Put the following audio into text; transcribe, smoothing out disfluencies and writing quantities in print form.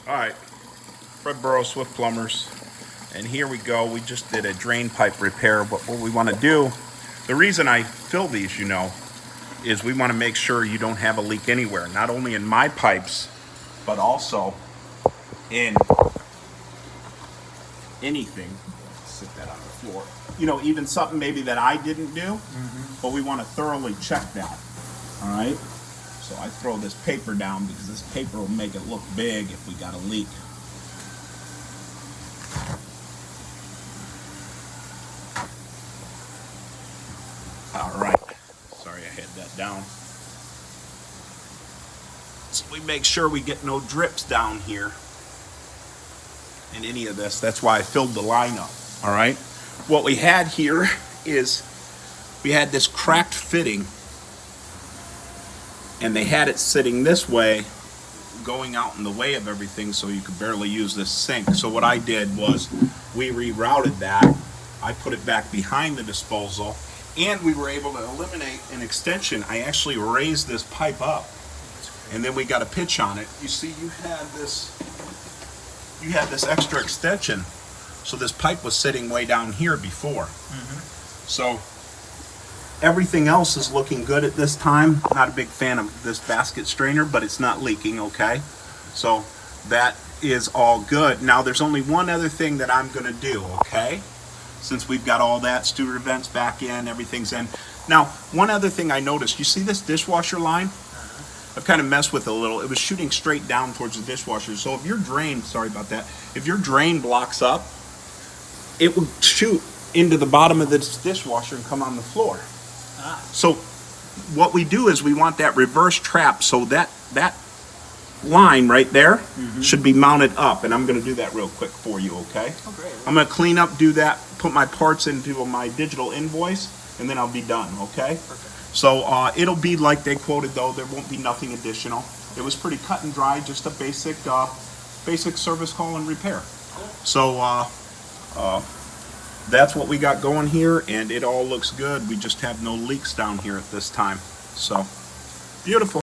Alright, Fred Burrows, Swift Plumbers, and here we go. We just did a drain pipe repair, but what we want to do, the reason I fill these, is we want to make sure you don't have a leak anywhere, not only in my pipes, but also in anything. Sit that on the floor. Even something maybe that I didn't do, but we want to thoroughly check that. Alright? So I throw this paper down because this paper will make it look big if we got a leak. Alright, sorry I had that down. So we make sure we get no drips down here in any of this. That's why I filled the line up. Alright, what we had here is we had this cracked fitting, and they had it sitting this way, going out in the way of everything, so you could barely use this sink. So what I did was we rerouted that. I put it back behind the disposal, and we were able to eliminate an extension. I actually raised this pipe up, and then we got a pitch on it. You see, you had this extra extension, so this pipe was sitting way down here before. So everything else is looking good at this time. Not a big fan of this basket strainer, but it's not leaking, okay? So that is all good. Now there's only one other thing that I'm gonna do, okay? Since we've got all that, Stewart vents back in, everything's in. Now, one other thing I noticed, you see this dishwasher line? I've kind of messed with it a little. It was shooting straight down towards the dishwasher. So if your drain, sorry about that, if your drain blocks up, it will shoot into the bottom of this dishwasher and come on the floor. So what we do is we want that reverse trap, so that line right there should be mounted up, and I'm going to do that real quick for you, okay? Oh, great. I'm going to clean up, do that, put my parts into my digital invoice, and then I'll be done, okay? Perfect. So it'll be like they quoted, though. There won't be nothing additional. It was pretty cut and dry, just a basic service call and repair. Cool. So that's what we got going here, and it all looks good. We just have no leaks down here at this time. So beautiful.